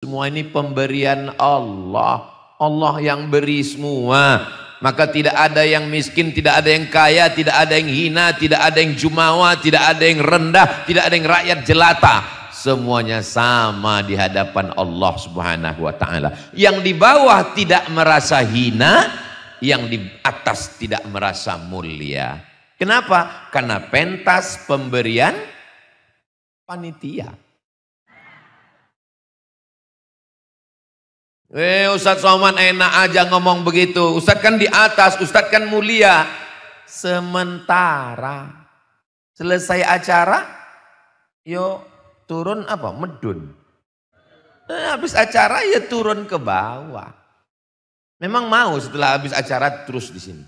Semua ini pemberian Allah. Allah yang beri semua. Maka tidak ada yang miskin, tidak ada yang kaya, tidak ada yang hina, tidak ada yang jumawa, tidak ada yang rendah, tidak ada yang rakyat jelata. Semuanya sama di hadapan Allah Subhanahu wa ta'ala. Yang di bawah tidak merasa hina, yang di atas tidak merasa mulia. Kenapa? Karena pentas pemberian panitia. Ustadz Somad enak aja ngomong begitu. Ustadz kan di atas, Ustadz kan mulia. Sementara selesai acara, yuk turun apa? Medun. Habis acara ya turun ke bawah. Memang mau setelah habis acara terus di sini.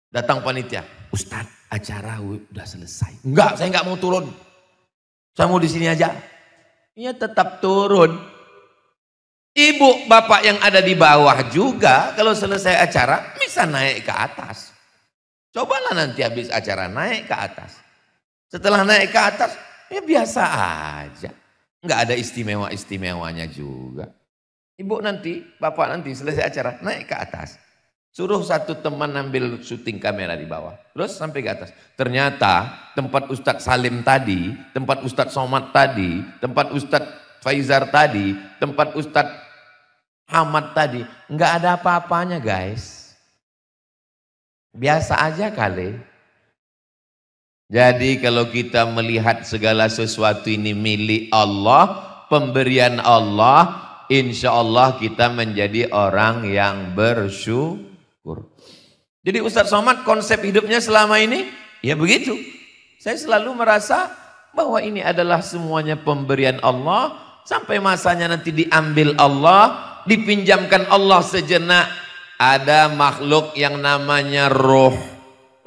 Datang panitia, Ustadz acara udah selesai. Enggak, saya enggak mau turun. Saya mau di sini aja. Ya tetap turun. Ibu bapak yang ada di bawah juga kalau selesai acara bisa naik ke atas. Cobalah nanti habis acara naik ke atas. Setelah naik ke atas ya biasa aja. Enggak ada istimewa-istimewanya juga. Ibu nanti, bapak nanti selesai acara naik ke atas. Suruh satu teman ambil syuting kamera di bawah. Terus sampai ke atas. Ternyata tempat Ustadz Salim tadi, tempat Ustadz Somad tadi, tempat Ustadz Faizar tadi, tempat Ustadz Ahmad tadi, enggak ada apa-apanya guys. Biasa aja kali. Jadi kalau kita melihat segala sesuatu ini milik Allah, pemberian Allah, insya Allah kita menjadi orang yang bersyukur. Jadi Ustadz Somad konsep hidupnya selama ini, ya begitu. Saya selalu merasa bahwa ini adalah semuanya pemberian Allah, sampai masanya nanti diambil Allah, dipinjamkan Allah sejenak. Ada makhluk yang namanya ruh.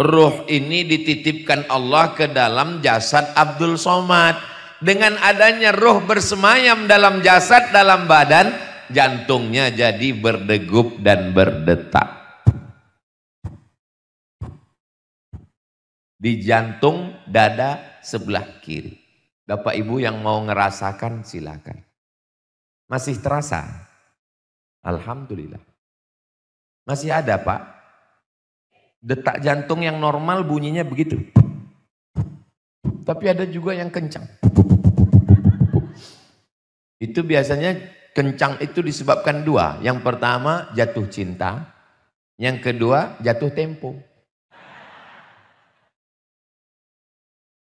Ruh ini dititipkan Allah ke dalam jasad Abdul Somad. Dengan adanya ruh bersemayam dalam jasad, dalam badan, jantungnya jadi berdegup dan berdetak. Di jantung dada sebelah kiri. Bapak Ibu yang mau ngerasakan silakan. Masih terasa? Alhamdulillah. Masih ada Pak. Detak jantung yang normal bunyinya begitu. Tapi ada juga yang kencang. Itu biasanya kencang itu disebabkan dua. Yang pertama jatuh cinta. Yang kedua jatuh tempo.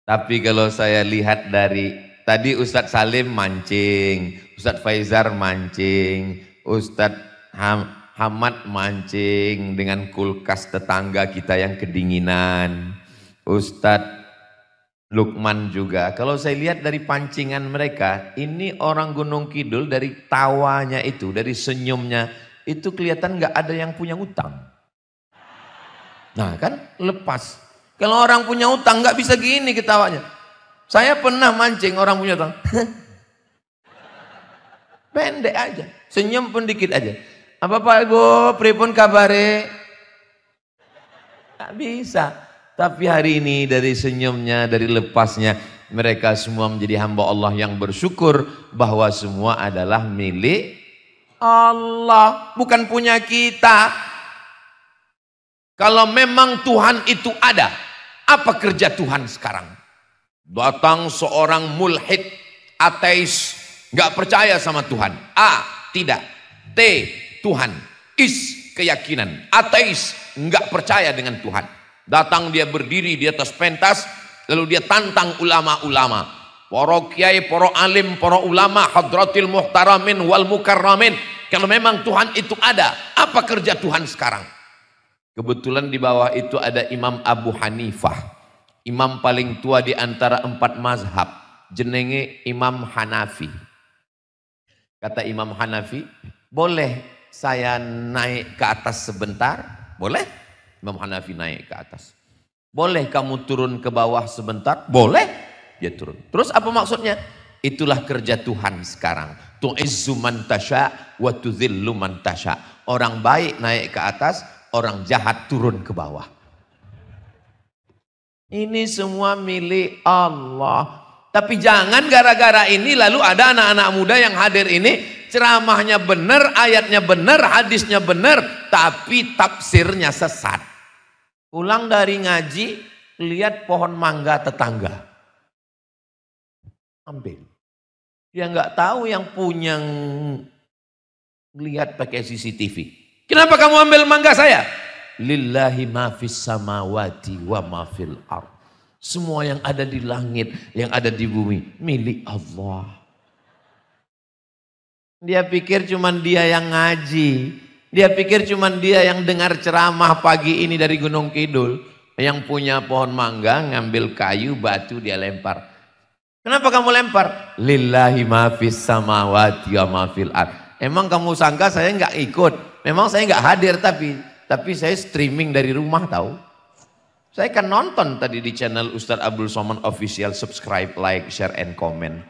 Tapi kalau saya lihat dari tadi Ustadz Salim mancing, Ustadz Faizar mancing, Ustadz Hamad mancing dengan kulkas tetangga kita yang kedinginan. Ustadz Lukman juga. Kalau saya lihat dari pancingan mereka, ini orang Gunung Kidul dari tawanya itu, dari senyumnya, itu kelihatan nggak ada yang punya utang. Nah kan lepas. Kalau orang punya utang nggak bisa gini ketawanya. Saya pernah mancing orang punya utang. Pendek aja. Senyum pun dikit aja. Apa Pak Ibu, pripun kabare? Tak bisa. Tapi hari ini dari senyumnya, dari lepasnya, mereka semua menjadi hamba Allah yang bersyukur bahwa semua adalah milik Allah, bukan punya kita. Kalau memang Tuhan itu ada, apa kerja Tuhan sekarang? Datang seorang mulhid, ateis, nggak percaya sama Tuhan. A, tidak. T, Tuhan. Is, keyakinan. Ateis, nggak percaya dengan Tuhan. Datang dia berdiri di atas pentas, lalu dia tantang ulama-ulama. Para kiai, para alim, para ulama, hadratil muhtaramin wal mukarramin. Kalau memang Tuhan itu ada, apa kerja Tuhan sekarang? Kebetulan di bawah itu ada Imam Abu Hanifah. Imam paling tua di antara 4 mazhab. Jenenge Imam Hanafi. Kata Imam Hanafi, boleh saya naik ke atas sebentar? Boleh? Imam Hanafi naik ke atas. Boleh kamu turun ke bawah sebentar? Boleh. Dia turun. Terus apa maksudnya? Itulah kerja Tuhan sekarang. Tu'izzu man tasya wa tudhillu man tasya. Orang baik naik ke atas, orang jahat turun ke bawah. Ini semua milik Allah. Tapi jangan gara-gara ini lalu ada anak-anak muda yang hadir ini ceramahnya benar, ayatnya benar, hadisnya benar, tapi tafsirnya sesat. Pulang dari ngaji, lihat pohon mangga tetangga, ambil. Dia nggak tahu yang punya lihat pakai CCTV. Kenapa kamu ambil mangga saya? Lillahi ma fis samawati wa ma fil ardh. Semua yang ada di langit, yang ada di bumi, milik Allah. Dia pikir cuman dia yang ngaji. Dia pikir cuman dia yang dengar ceramah pagi ini dari Gunung Kidul. Yang punya pohon mangga, ngambil kayu, batu, dia lempar. Kenapa kamu lempar? Lillahi ma fis samawati wa ma fil ardh. Emang kamu sangka saya nggak ikut? Memang saya nggak hadir, tapi saya streaming dari rumah tahu. Saya kan nonton tadi di channel Ustadz Abdul Somad Official, subscribe, like, share, and comment.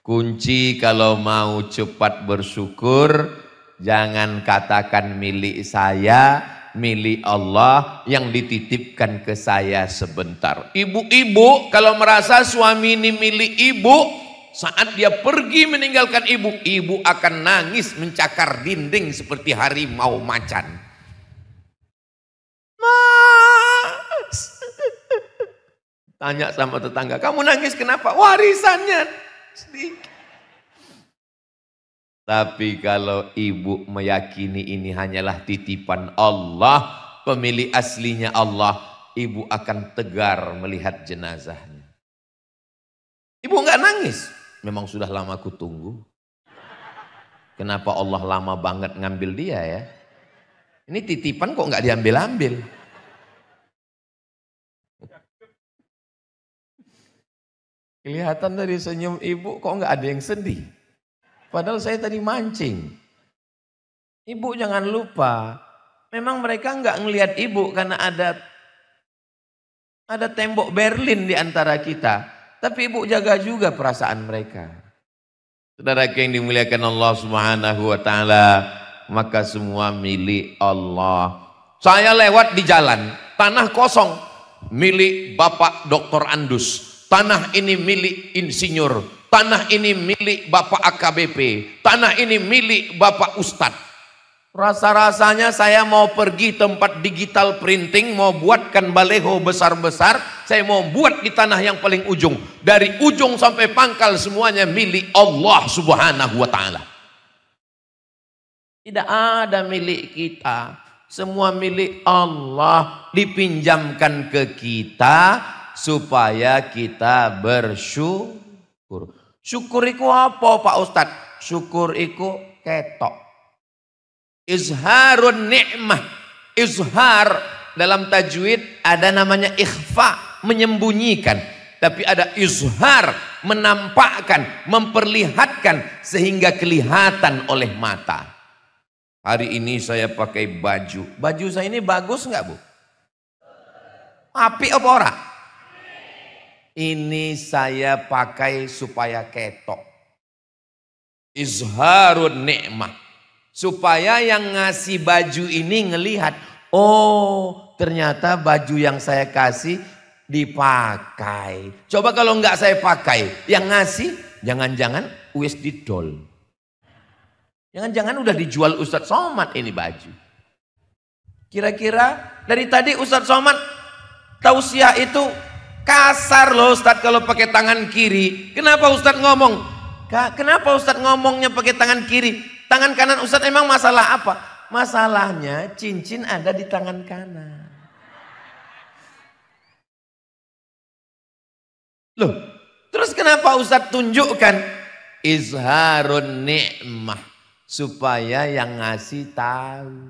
Kunci kalau mau cepat bersyukur, jangan katakan milik saya, milik Allah yang dititipkan ke saya sebentar. Ibu-ibu kalau merasa suami ini milik ibu, saat dia pergi meninggalkan ibu, ibu akan nangis mencakar dinding seperti harimau macan. Mas, tanya sama tetangga, kamu nangis kenapa? Warisannya sedikit. Tapi kalau ibu meyakini ini hanyalah titipan Allah, pemilik aslinya Allah, ibu akan tegar melihat jenazahnya. Ibu nggak nangis, memang sudah lama ku tunggu. Kenapa Allah lama banget ngambil dia ya? Ini titipan kok nggak diambil-ambil. Kelihatan dari senyum ibu kok nggak ada yang sedih. Padahal saya tadi mancing. Ibu jangan lupa, memang mereka nggak ngelihat ibu karena ada tembok Berlin di antara kita. Tapi ibu jaga juga perasaan mereka. Saudara yang dimuliakan Allah Subhanahu wa Ta'ala, maka semua milik Allah. Saya lewat di jalan, tanah kosong, milik Bapak Dr. Andus. Tanah ini milik insinyur, tanah ini milik Bapak AKBP, tanah ini milik Bapak Ustadz. Rasa-rasanya saya mau pergi tempat digital printing, mau buatkan baleho besar-besar, saya mau buat di tanah yang paling ujung. Dari ujung sampai pangkal semuanya milik Allah Subhanahu wa Ta'ala. Tidak ada milik kita, semua milik Allah, dipinjamkan ke kita supaya kita bersyukur. Syukur iku apa Pak Ustadz? Syukur iku ketok. Izharun ni'mah. Izhar dalam tajwid ada namanya ikhfa, menyembunyikan. Tapi ada izhar, menampakkan, memperlihatkan sehingga kelihatan oleh mata. Hari ini saya pakai baju. Baju saya ini bagus nggak Bu? Apik apa ora? Ini saya pakai supaya ketok. Izharun ni'mah. Supaya yang ngasih baju ini ngelihat, oh ternyata baju yang saya kasih dipakai. Coba kalau nggak saya pakai, yang ngasih jangan-jangan wis didol. Jangan-jangan udah dijual Ustadz Somad ini baju. Kira-kira dari tadi Ustadz Somad tausiah itu kasar loh Ustadz kalau pakai tangan kiri. Kenapa Ustadz ngomong? Kenapa Ustadz ngomongnya pakai tangan kiri? Tangan kanan Ustadz emang masalah apa? Masalahnya cincin ada di tangan kanan. Loh, terus kenapa Ustadz tunjukkan? Izharun ni'mah. Supaya yang ngasih tahu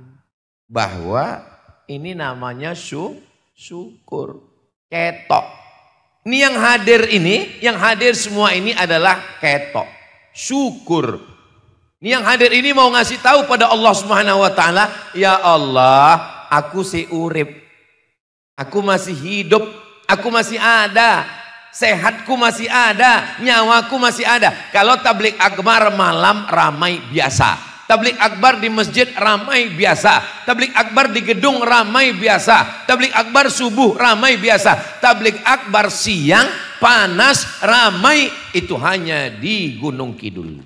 bahwa ini namanya syukur. Ketok. Ini yang hadir ini, yang hadir semua ini adalah ketok. Syukur. Ini yang hadir ini mau ngasih tahu pada Allah Subhanahu wa Ta'ala, ya Allah, aku si urip. Aku masih hidup, aku masih ada. Sehatku masih ada, nyawaku masih ada. Kalau tablik akbar malam ramai biasa. Tablik akbar di masjid ramai biasa. Tablik akbar di gedung ramai biasa. Tablik akbar subuh ramai biasa. Tablik akbar siang panas ramai, itu hanya di Gunung Kidul.